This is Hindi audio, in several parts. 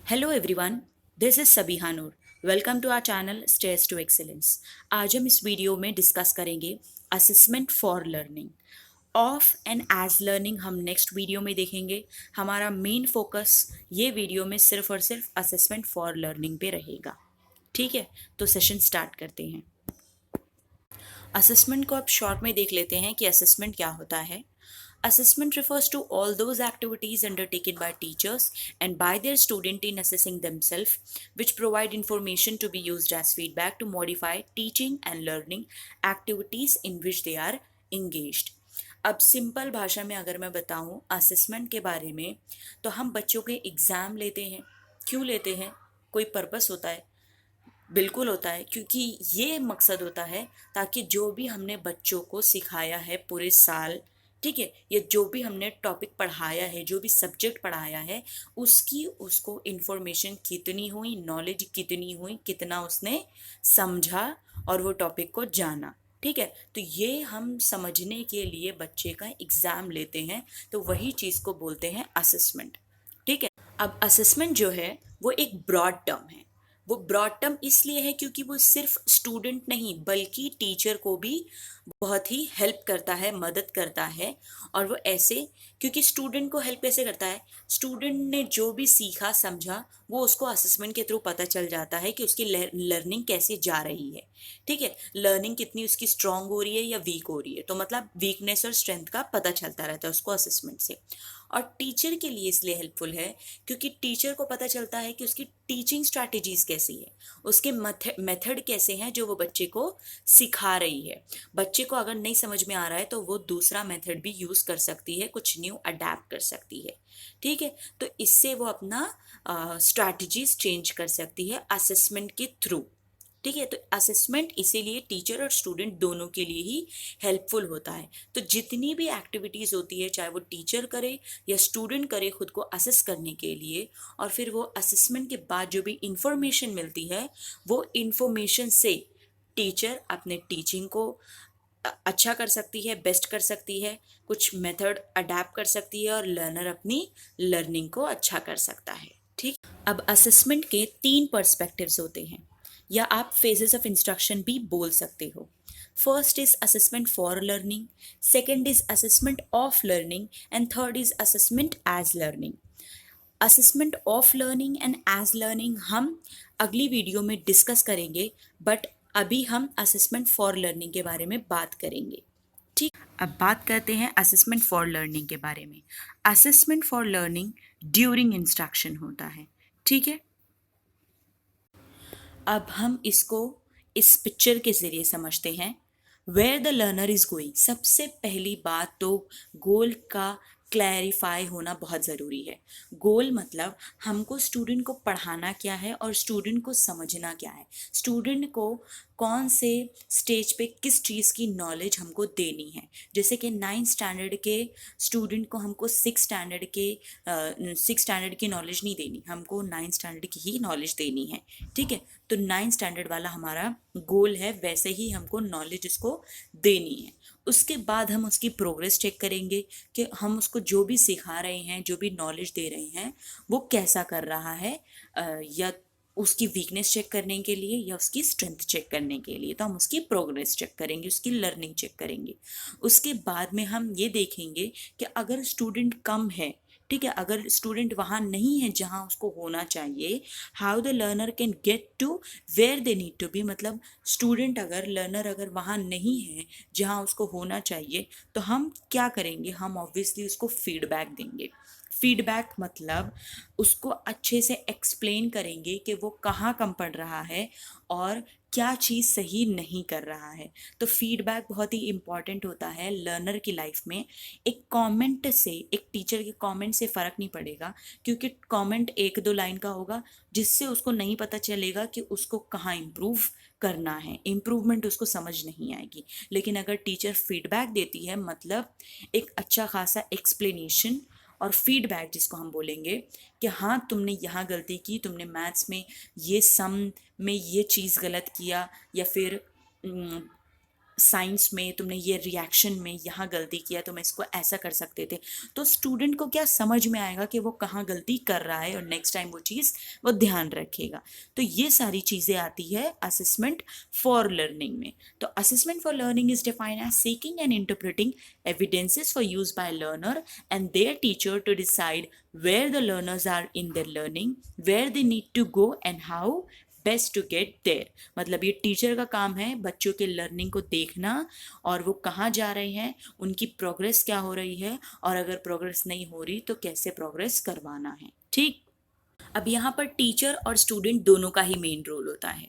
Hello everyone, this is Sabiha Noor. Welcome to our channel stairs to excellence. आज हम इस वीडियो में डिस्कस करेंगे assessment for learning. Of and as learning हम नेक्स्ट वीडियो में देखेंगे। हमारा मेन फोकस ये वीडियो में सिर्फ और सिर्फ असेसमेंट फॉर लर्निंग पे रहेगा। ठीक है, तो सेशन स्टार्ट करते हैं। असेसमेंट को अब शॉर्ट में देख लेते हैं कि असेसमेंट क्या होता है। Assessment refers to all those activities undertaken by teachers and by their student in assessing themselves, which provide information to be used as feedback to modify teaching and learning activities in which they are engaged. अब सिंपल भाषा में अगर मैं बताऊं असेसमेंट के बारे में, तो हम बच्चों के एग्ज़ाम लेते हैं। क्यों लेते हैं? कोई पर्पस होता है? बिल्कुल होता है, क्योंकि ये मकसद होता है ताकि जो भी हमने बच्चों को सिखाया है पूरे साल, ठीक है, ये जो भी हमने टॉपिक पढ़ाया है, जो भी सब्जेक्ट पढ़ाया है, उसकी उसको इन्फॉर्मेशन कितनी हुई, नॉलेज कितनी हुई, कितना उसने समझा और वो टॉपिक को जाना। ठीक है, तो ये हम समझने के लिए बच्चे का एग्ज़ाम लेते हैं, तो वही चीज़ को बोलते हैं असेसमेंट। ठीक है, अब असेसमेंट जो है वो एक ब्रॉड टर्म है। वो ब्रॉड टर्म इसलिए है क्योंकि वो सिर्फ स्टूडेंट नहीं बल्कि टीचर को भी बहुत ही हेल्प करता है, मदद करता है। और वो ऐसे, क्योंकि स्टूडेंट को हेल्प कैसे करता है? स्टूडेंट ने जो भी सीखा समझा वो उसको असेसमेंट के थ्रू पता चल जाता है कि उसकी लर्निंग कैसे जा रही है। ठीक है, लर्निंग कितनी उसकी स्ट्रांग हो रही है या वीक हो रही है, तो मतलब वीकनेस और स्ट्रेंथ का पता चलता रहता है उसको असेसमेंट से। और टीचर के लिए इसलिए हेल्पफुल है क्योंकि टीचर को पता चलता है कि उसकी टीचिंग स्ट्रैटेजीज कैसी है, उसके मेथड कैसे हैं जो वो बच्चे को सिखा रही है। बच्चे को अगर नहीं समझ में आ रहा है तो वो दूसरा मेथड भी यूज़ कर सकती है, कुछ न्यू अडेप्ट कर सकती है। ठीक है, तो इससे वो अपना स्ट्रैटेजीज चेंज कर सकती है असेसमेंट के थ्रू। ठीक है, तो असेसमेंट इसीलिए टीचर और स्टूडेंट दोनों के लिए ही हेल्पफुल होता है। तो जितनी भी एक्टिविटीज़ होती है, चाहे वो टीचर करे या स्टूडेंट करे खुद को असेस करने के लिए, और फिर वो असेसमेंट के बाद जो भी इंफॉर्मेशन मिलती है, वो इंफॉर्मेशन से टीचर अपने टीचिंग को अच्छा कर सकती है, बेस्ट कर सकती है, कुछ मेथड अडेप्ट कर सकती है और लर्नर अपनी लर्निंग को अच्छा कर सकता है। ठीक, अब असेसमेंट के 3 पर्सपेक्टिव्स होते हैं, या आप फेजेस ऑफ इंस्ट्रक्शन भी बोल सकते हो। First is assessment for learning, second is assessment of learning and third is assessment as learning. Assessment of learning and as learning हम अगली वीडियो में डिस्कस करेंगे, बट अभी हम असेसमेंट फॉर लर्निंग के बारे में बात करेंगे। ठीक, अब बात करते हैं असेसमेंट फॉर लर्निंग के बारे में। Assessment for learning during instruction होता है। ठीक है, अब हम इसको इस पिक्चर के ज़रिए समझते हैं। Where the learner is going, सबसे पहली बात तो गोल का क्लैरिफाई होना बहुत ज़रूरी है। गोल मतलब हमको स्टूडेंट को पढ़ाना क्या है और स्टूडेंट को समझना क्या है, स्टूडेंट को कौन से स्टेज पे किस चीज़ की नॉलेज हमको देनी है। जैसे कि 9th स्टैंडर्ड के स्टूडेंट को हमको 6th स्टैंडर्ड की नॉलेज नहीं देनी, हमको 9th स्टैंडर्ड की ही नॉलेज देनी है। ठीक है, तो 9th स्टैंडर्ड वाला हमारा गोल है, वैसे ही हमको नॉलेज उसको देनी है। उसके बाद हम उसकी प्रोग्रेस चेक करेंगे कि हम उसको जो भी सिखा रहे हैं, जो भी नॉलेज दे रहे हैं, वो कैसा कर रहा है, या उसकी वीकनेस चेक करने के लिए या उसकी स्ट्रेंथ चेक करने के लिए। तो हम उसकी प्रोग्रेस चेक करेंगे, उसकी लर्निंग चेक करेंगे। उसके बाद में हम ये देखेंगे कि अगर स्टूडेंट कम है, ठीक है, अगर स्टूडेंट वहाँ नहीं है जहाँ उसको होना चाहिए, how the learner can get to where they need to be. मतलब स्टूडेंट अगर, लर्नर अगर वहाँ नहीं है जहाँ उसको होना चाहिए, तो हम क्या करेंगे? हम ऑब्वियसली उसको फीडबैक देंगे। फीडबैक मतलब उसको अच्छे से एक्सप्लेन करेंगे कि वो कहाँ कम पड़ रहा है और क्या चीज़ सही नहीं कर रहा है। तो फीडबैक बहुत ही इम्पॉर्टेंट होता है लर्नर की लाइफ में। एक कमेंट से, एक टीचर के कमेंट से फ़र्क नहीं पड़ेगा, क्योंकि कमेंट 1-2 लाइन का होगा जिससे उसको नहीं पता चलेगा कि उसको कहाँ इम्प्रूव करना है, इम्प्रूवमेंट उसको समझ नहीं आएगी। लेकिन अगर टीचर फीडबैक देती है, मतलब एक अच्छा खासा एक्सप्लेनेशन और फीडबैक जिसको हम बोलेंगे कि हाँ तुमने यहाँ गलती की, तुमने मैथ्स में ये सम में ये चीज़ गलत किया, या फिर साइंस में तुमने ये रिएक्शन में यहाँ गलती किया, तुम इसको ऐसा कर सकते थे। तो स्टूडेंट को क्या समझ में आएगा कि वो कहाँ गलती कर रहा है और नेक्स्ट टाइम वो चीज़ वो ध्यान रखेगा। तो ये सारी चीज़ें आती है असेसमेंट फॉर लर्निंग में। तो assessment for learning is defined as seeking and interpreting evidences for use by learner and their teacher to decide where the learners are in their learning, where they need to go and how best to get there। मतलब ये टीचर का काम है बच्चों के लर्निंग को देखना और वो कहाँ जा रहे हैं, उनकी प्रोग्रेस क्या हो रही है, और अगर प्रोग्रेस नहीं हो रही तो कैसे प्रोग्रेस करवाना है। ठीक, अब यहाँ पर टीचर और स्टूडेंट दोनों का ही मेन रोल होता है।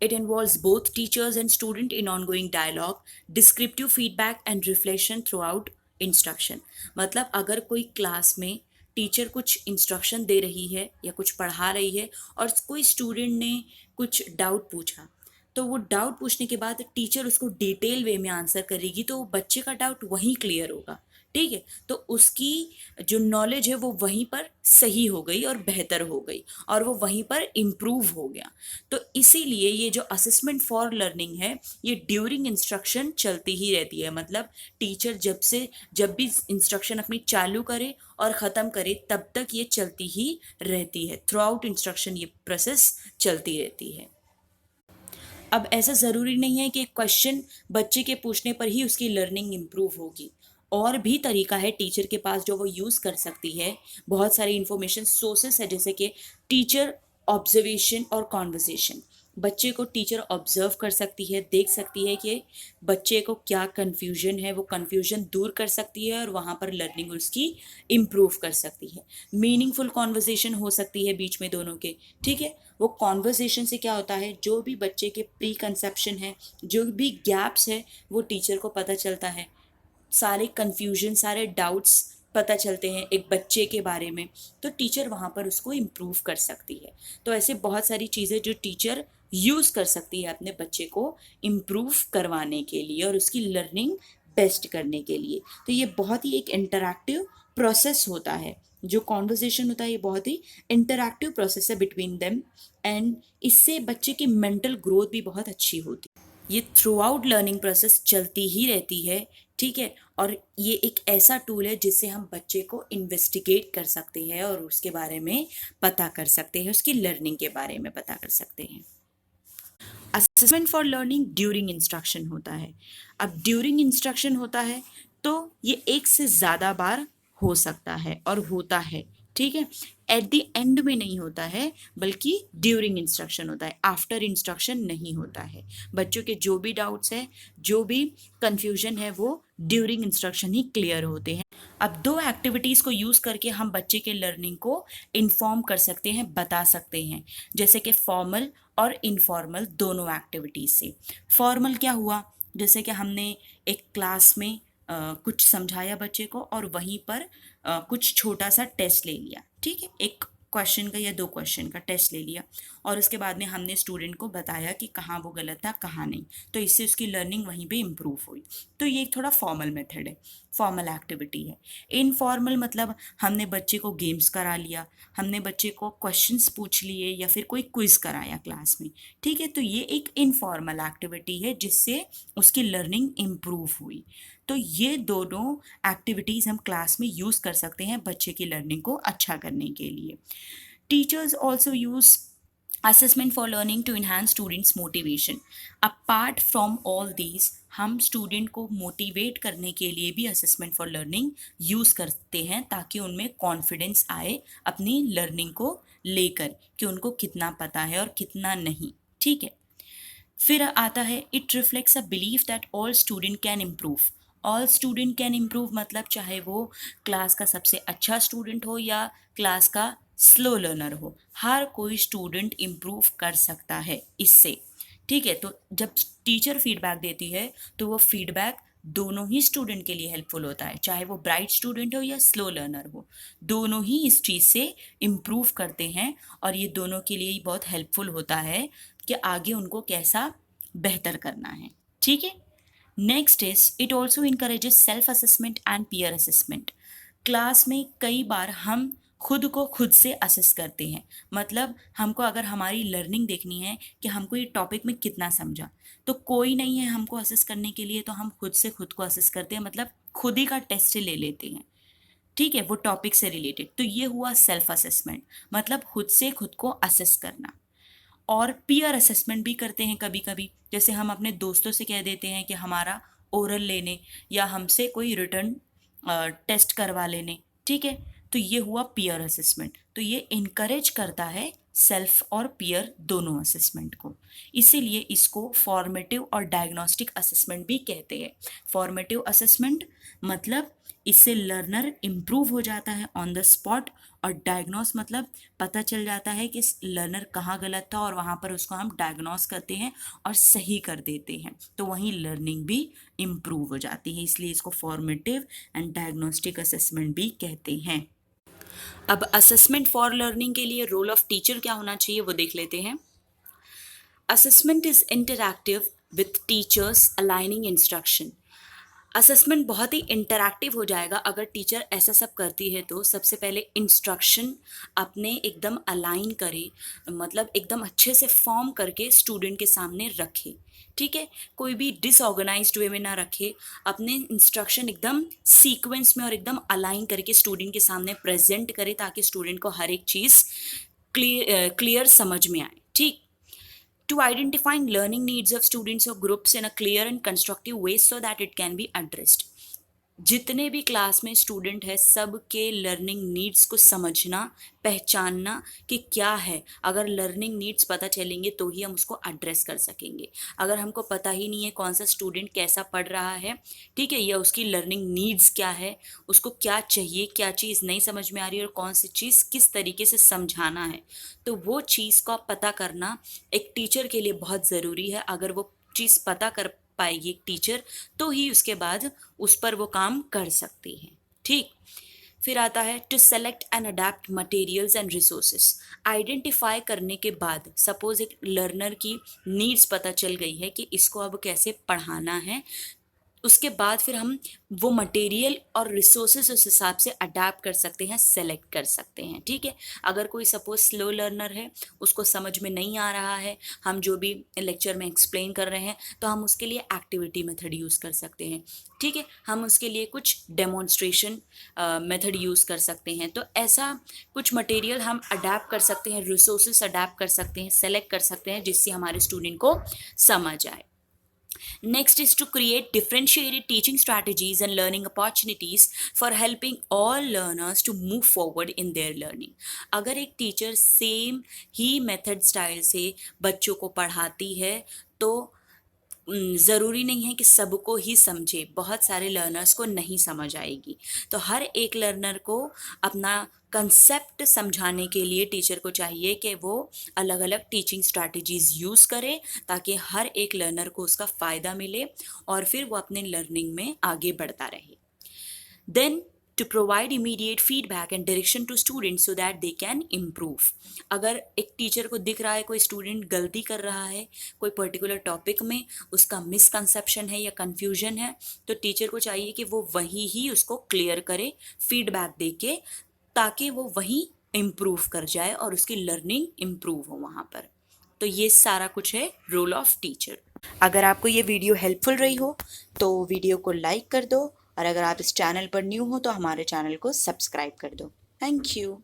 It involves both teachers and student in ongoing dialogue, descriptive feedback and reflection throughout instruction। मतलब अगर कोई क्लास में टीचर कुछ इंस्ट्रक्शन दे रही है या कुछ पढ़ा रही है और कोई स्टूडेंट ने कुछ डाउट पूछा, तो वो डाउट पूछने के बाद टीचर उसको डिटेल वे में आंसर करेगी तो बच्चे का डाउट वहीं क्लियर होगा। ठीक है, तो उसकी जो नॉलेज है वो वहीं पर सही हो गई और बेहतर हो गई और वो वहीं पर इम्प्रूव हो गया। तो इसीलिए ये जो असेसमेंट फॉर लर्निंग है ये ड्यूरिंग इंस्ट्रक्शन चलती ही रहती है। मतलब टीचर जब भी इंस्ट्रक्शन अपनी चालू करे और ख़त्म करे तब तक ये चलती ही रहती है। थ्रू आउट इंस्ट्रक्शन ये प्रोसेस चलती रहती है। अब ऐसा ज़रूरी नहीं है कि क्वेश्चन बच्चे के पूछने पर ही उसकी लर्निंग इम्प्रूव होगी। और भी तरीका है टीचर के पास जो वो यूज़ कर सकती है। बहुत सारी इंफॉर्मेशन सोर्सेस है, जैसे कि टीचर ऑब्जर्वेशन और कॉन्वर्सेशन। बच्चे को टीचर ऑब्जर्व कर सकती है, देख सकती है कि बच्चे को क्या कन्फ्यूजन है, वो कन्फ्यूजन दूर कर सकती है और वहाँ पर लर्निंग उसकी इम्प्रूव कर सकती है। मीनिंगफुल कॉन्वर्सेशन हो सकती है बीच में दोनों के। ठीक है, वो कॉन्वर्सेशन से क्या होता है, जो भी बच्चे के प्री कंसेप्शन है, जो भी गैप्स है, वो टीचर को पता चलता है। सारे कन्फ्यूजन, सारे डाउट्स पता चलते हैं एक बच्चे के बारे में, तो टीचर वहाँ पर उसको इम्प्रूव कर सकती है। तो ऐसे बहुत सारी चीज़ें जो टीचर यूज़ कर सकती है अपने बच्चे को इम्प्रूव करवाने के लिए और उसकी लर्निंग बेस्ट करने के लिए। तो ये बहुत ही एक इंटरैक्टिव प्रोसेस होता है। जो कॉन्वर्सेशन होता है ये बहुत ही इंटरैक्टिव प्रोसेस है बिटवीन देम, एंड इससे बच्चे की मेंटल ग्रोथ भी बहुत अच्छी होती है। ये थ्रू आउट लर्निंग प्रोसेस चलती ही रहती है। ठीक है, और ये एक ऐसा टूल है जिससे हम बच्चे को इन्वेस्टिगेट कर सकते हैं और उसके बारे में पता कर सकते हैं, उसकी लर्निंग के बारे में पता कर सकते हैं। Assessment for learning during instruction होता है। अब ड्यूरिंग इंस्ट्रक्शन होता है तो ये एक से ज़्यादा बार हो सकता है और होता है। ठीक है, एट द एंड में नहीं होता है बल्कि ड्यूरिंग इंस्ट्रक्शन होता है, आफ्टर इंस्ट्रक्शन नहीं होता है। बच्चों के जो भी डाउट्स हैं, जो भी कन्फ्यूजन है, वो ड्यूरिंग इंस्ट्रक्शन ही क्लियर होते हैं। अब दो एक्टिविटीज़ को यूज़ करके हम बच्चे के लर्निंग को इन्फॉर्म कर सकते हैं, बता सकते हैं, जैसे कि फॉर्मल और इनफॉर्मल दोनों एक्टिविटीज़ से। फॉर्मल क्या हुआ, जैसे कि हमने एक क्लास में कुछ समझाया बच्चे को और वहीं पर कुछ छोटा सा टेस्ट ले लिया। ठीक है, एक क्वेश्चन का या 2 क्वेश्चन का टेस्ट ले लिया और उसके बाद में हमने स्टूडेंट को बताया कि कहाँ वो गलत था कहाँ नहीं, तो इससे उसकी लर्निंग वहीं पे इम्प्रूव हुई। तो ये एक थोड़ा फॉर्मल मेथड है, फॉर्मल एक्टिविटी है। इनफॉर्मल मतलब हमने बच्चे को गेम्स करा लिया, हमने बच्चे को क्वेश्चंस पूछ लिए या फिर कोई क्विज कराया क्लास में। ठीक है, तो ये एक इनफॉर्मल एक्टिविटी है जिससे उसकी लर्निंग इम्प्रूव हुई। तो ये दोनों एक्टिविटीज़ हम क्लास में यूज़ कर सकते हैं बच्चे की लर्निंग को अच्छा करने के लिए। Teachers also use assessment for learning to enhance students motivation। apart from all these हम स्टूडेंट को मोटिवेट करने के लिए भी असेसमेंट फॉर लर्निंग यूज़ करते हैं ताकि उनमें कॉन्फिडेंस आए अपनी लर्निंग को लेकर कि उनको कितना पता है और कितना नहीं। ठीक है, फिर आता है it reflects a believe that all student can improve. All student can improve मतलब चाहे वो क्लास का सबसे अच्छा स्टूडेंट हो या क्लास का स्लो लर्नर हो, हर कोई स्टूडेंट इम्प्रूव कर सकता है इससे। ठीक है, तो जब टीचर फीडबैक देती है तो वो फीडबैक दोनों ही स्टूडेंट के लिए हेल्पफुल होता है, चाहे वो ब्राइट स्टूडेंट हो या स्लो लर्नर हो, दोनों ही इस चीज़ से इम्प्रूव करते हैं और ये दोनों के लिए ही बहुत हेल्पफुल होता है कि आगे उनको कैसा बेहतर करना है। ठीक है, next is it also encourages self assessment and peer assessment. Class में कई बार हम खुद को खुद से असेस करते हैं। मतलब हमको अगर हमारी लर्निंग देखनी है कि हमको ये टॉपिक में कितना समझा, तो कोई नहीं है हमको असेस करने के लिए, तो हम खुद से खुद को असेस करते हैं, मतलब खुद ही का टेस्ट ले लेते हैं, ठीक है, वो टॉपिक से रिलेटेड। तो ये हुआ सेल्फ असेसमेंट, मतलब खुद से खुद को असेस करना। और पीयर असेसमेंट भी करते हैं कभी कभी, जैसे हम अपने दोस्तों से कह देते हैं कि हमारा ओरल लेने या हमसे कोई रिटर्न टेस्ट करवा लेने, ठीक है। तो ये हुआ पीयर असेसमेंट। तो ये इनकरेज करता है सेल्फ और पीयर दोनों असेसमेंट को, इसीलिए इसको फॉर्मेटिव और डायग्नोस्टिक असेसमेंट भी कहते हैं। फॉर्मेटिव असेसमेंट मतलब इससे लर्नर इम्प्रूव हो जाता है ऑन द स्पॉट, और डायग्नोस मतलब पता चल जाता है कि लर्नर कहाँ गलत था और वहाँ पर उसको हम डायग्नोस करते हैं और सही कर देते हैं, तो वहीं लर्निंग भी इम्प्रूव हो जाती है। इसलिए इसको फॉर्मेटिव एंड डायग्नोस्टिक असेसमेंट भी कहते हैं। अब असेसमेंट फॉर लर्निंग के लिए रोल ऑफ टीचर क्या होना चाहिए वो देख लेते हैं। Assessment is interactive with teachers aligning instruction. Assessment बहुत ही इंटरैक्टिव हो जाएगा अगर टीचर ऐसा सब करती है। तो सबसे पहले इंस्ट्रक्शन अपने एकदम अलाइन करे, मतलब एकदम अच्छे से फॉर्म करके स्टूडेंट के सामने रखे, ठीक है। कोई भी डिसऑर्गेनाइज्ड वे में ना रखे, अपने इंस्ट्रक्शन एकदम सीक्वेंस में और एकदम अलाइन करके स्टूडेंट के सामने प्रेजेंट करे, ताकि स्टूडेंट को हर एक चीज़ क्लियर समझ में आए, ठीक। To identifying learning needs of students or groups in a clear and constructive way so that it can be addressed. जितने भी क्लास में स्टूडेंट है सबके लर्निंग नीड्स को समझना, पहचानना कि क्या है। अगर लर्निंग नीड्स पता चलेंगे तो ही हम उसको एड्रेस कर सकेंगे। अगर हमको पता ही नहीं है कौन सा स्टूडेंट कैसा पढ़ रहा है, ठीक है, या उसकी लर्निंग नीड्स क्या है, उसको क्या चाहिए, क्या चीज़ नहीं समझ में आ रही है और कौन सी चीज़ किस तरीके से समझाना है, तो वो चीज़ का पता करना एक टीचर के लिए बहुत ज़रूरी है। अगर वो चीज़ पता कर पाएगी एक टीचर, तो ही उसके बाद उस पर वो काम कर सकती है, ठीक। फिर आता है to select and adapt materials and resources. Identify करने के बाद सपोज एक लर्नर की नीड्स पता चल गई है कि इसको अब कैसे पढ़ाना है, उसके बाद फिर हम वो मटेरियल और रिसोर्सेज उस हिसाब से अडेप्ट कर सकते हैं, सेलेक्ट कर सकते हैं, ठीक है। अगर कोई सपोज स्लो लर्नर है, उसको समझ में नहीं आ रहा है हम जो भी लेक्चर में एक्सप्लेन कर रहे हैं, तो हम उसके लिए एक्टिविटी मेथड यूज़ कर सकते हैं, ठीक है। हम उसके लिए कुछ डेमोन्स्ट्रेशन मेथड यूज़ कर सकते हैं। तो ऐसा कुछ मटेरियल हम अडेप्ट कर सकते हैं, रिसोर्सेज अडेप्ट कर सकते हैं, सेलेक्ट कर सकते हैं, जिससे हमारे स्टूडेंट को समझ आए। Next is to create differentiated teaching strategies and learning opportunities for helping all learners to move forward in their learning. अगर एक टीचर सेम ही मेथड स्टाइल से बच्चों को पढ़ाती है तो ज़रूरी नहीं है कि सबको ही समझे, बहुत सारे लर्नर्स को नहीं समझ आएगी। तो हर एक लर्नर को अपना कंसेप्ट समझाने के लिए टीचर को चाहिए कि वो अलग अलग टीचिंग स्ट्रैटेजीज़ यूज़ करे, ताकि हर एक लर्नर को उसका फ़ायदा मिले और फिर वो अपने लर्निंग में आगे बढ़ता रहे। Then to provide immediate feedback and direction to students so that they can improve. अगर एक टीचर को दिख रहा है कोई स्टूडेंट गलती कर रहा है कोई पर्टिकुलर टॉपिक में, उसका मिसकंसेप्शन है या कन्फ्यूजन है, तो टीचर को चाहिए कि वो वहीं ही उसको क्लियर करे फीडबैक देके, ताकि वो वहीं इम्प्रूव कर जाए और उसकी लर्निंग इम्प्रूव हो वहाँ पर। तो ये सारा कुछ है रोल ऑफ टीचर। अगर आपको ये वीडियो हेल्पफुल रही हो तो वीडियो को लाइक कर दो, और अगर आप इस चैनल पर न्यू हो तो हमारे चैनल को सब्सक्राइब कर दो। Thank you.